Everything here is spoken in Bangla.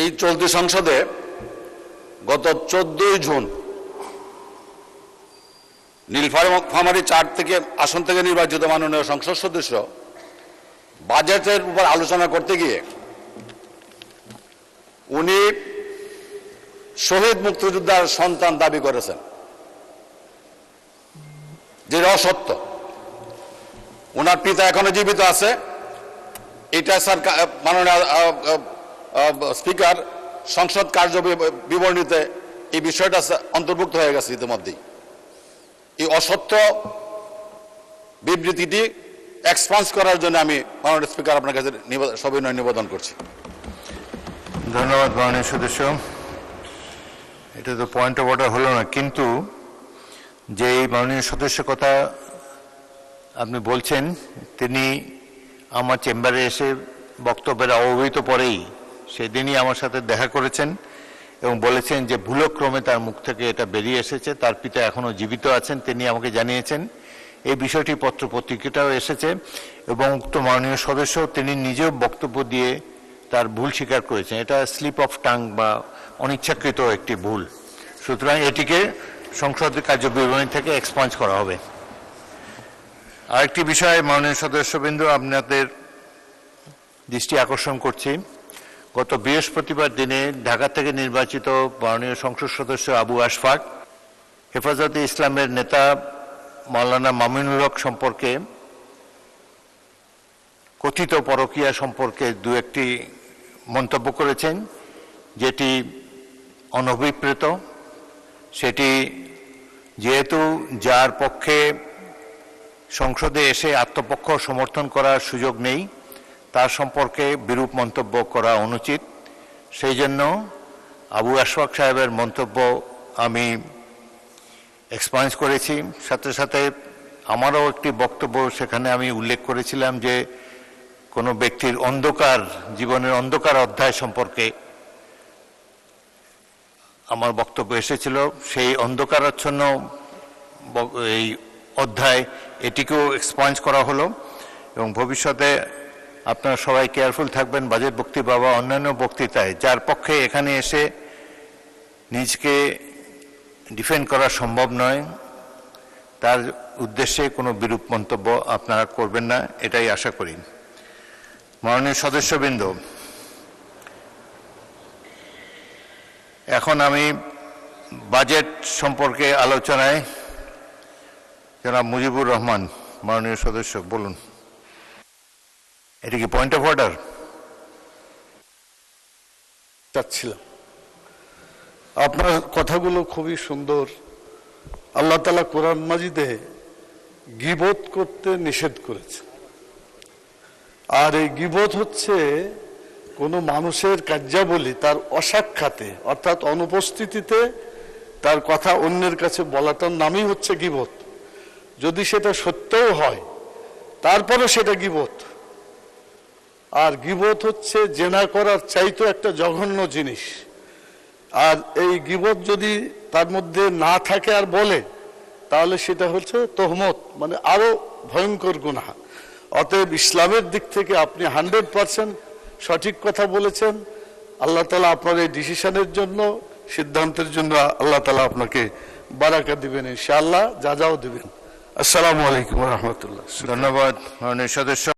এই চলতি সংসদে গত 14 জুন নীলফামারী 4 থেকে আসন থেকে নির্বাচিত মাননীয় সংসদ সদস্য বাজেটের উপর আলোচনা করতে গিয়ে উনি শহীদ মুক্তিযোদ্ধার সন্তান দাবি করেছেন, যেটা অসত্য। ওনার পিতা এখনো জীবিত আছে। এটা স্যার মাননীয় স্পিকার সংসদ কার্য বিবরণীতে এই বিষয়টা অন্তর্ভুক্ত হয়ে গেছে ইতিমধ্যেই। এই অসত্য বিবৃতিটি এক্সপান্স করার জন্য আমি মাননীয় স্পিকার আপনার কাছে সবিনয় নিবেদন করছি। ধন্যবাদ মাননীয় সদস্য। এটা তো পয়েন্ট অফ অর্ডার হলো না, কিন্তু যে মাননীয় সদস্য কথা আপনি বলছেন তিনি আমার চেম্বারে এসে বক্তব্যের অবহিত পরেই সেদিনই আমার সাথে দেখা করেছেন এবং বলেছেন যে ভুলক্রমে তার মুখ থেকে এটা বেরিয়ে এসেছে, তার পিতা এখনও জীবিত আছেন, তিনি আমাকে জানিয়েছেন। এই বিষয়টি পত্রপত্রিকাটাও এসেছে এবং উক্ত মাননীয় সদস্য তিনি নিজেও বক্তব্য দিয়ে তার ভুল স্বীকার করেছেন। এটা স্লিপ অফ টাং বা অনিচ্ছাকৃত একটি ভুল, সুতরাং এটিকে সংসদের কার্যবিবরণী থেকে এক্সপাঞ্জ করা হবে। আরেকটি বিষয় মাননীয় সদস্যবৃন্দ আপনাদের দৃষ্টি আকর্ষণ করছি, গত বৃহস্পতিবার দিনে ঢাকা থেকে নির্বাচিত মাননীয় সংসদ সদস্য আবু আশফাক হেফাজতে ইসলামের নেতা মাওলানা মামিনুল হক সম্পর্কে কথিত পরকীয়া সম্পর্কে দু একটি মন্তব্য করেছেন, যেটি অনভিপ্রেত। সেটি যেহেতু যার পক্ষে সংসদে এসে আত্মপক্ষ সমর্থন করার সুযোগ নেই, তার সম্পর্কে বিরূপ মন্তব্য করা অনুচিত। সেই জন্য আবু আশফাক সাহেবের মন্তব্য আমি এক্সপান্স করেছি। সাথে সাথে আমারও একটি বক্তব্য সেখানে আমি উল্লেখ করেছিলাম যে কোনো ব্যক্তির অন্ধকার জীবনের অন্ধকার অধ্যায় সম্পর্কে আমার বক্তব্য এসেছিল। সেই অন্ধকারাচ্ছন্ন এই অধ্যায় এটিকেও এক্সপান্স করা হলো এবং ভবিষ্যতে আপনারা সবাই কেয়ারফুল থাকবেন বাজেট বক্তৃতা বা অন্যান্য বক্তৃতায় যার পক্ষে এখানে এসে নিজকে ডিফেন্ড করা সম্ভব নয়, তার উদ্দেশ্যে কোনো বিরূপ মন্তব্য আপনারা করবেন না, এটাই আশা করি। মাননীয় সদস্যবৃন্দ, এখন আমি বাজেট সম্পর্কে আলোচনায় জনাব মুজিবুর রহমান মাননীয় সদস্য বলুন। এটা কি পয়েন্ট অফ অর্ডার? চাচ্ছিলাম, আপনার কথাগুলো খুবই সুন্দর। আল্লাহ তাআলা কোরআন মাজিদে গীবত করতে নিষেধ করেছে, আর এই গীবত হচ্ছে কোনো মানুষের কার্যাবলী তার অসাক্ষাতে অর্থাৎ অনুপস্থিতিতে তার কথা অন্যের কাছে বলাটার নামই হচ্ছে গীবত। যদি সেটা সত্যও হয় তারপরও সেটা গীবত। আর গীবত হচ্ছে জেনা করার চাইতো একটা জঘন্য জিনিস। আর এই গীবত যদি তার মধ্যে না থাকে আর বলে, তাহলে সেটা হচ্ছে তোহমত, মানে আরো ভয়ঙ্কর গুনাহ। অতএব ইসলামের দিক থেকে আপনি 100% সঠিক কথা বলেছেন। আল্লাহ তাআলা আপনার এই ডিসিশনের জন্য, সিদ্ধান্তের জন্য আল্লাহ তাআলা আপনাকে বারাকা দিবেন ইনশাআল্লাহ, যা যাও দিবেন। আসসালামু আলাইকুম ওয়া রাহমাতুল্লাহ। ধন্যবাদ মাননীয় সদস্য।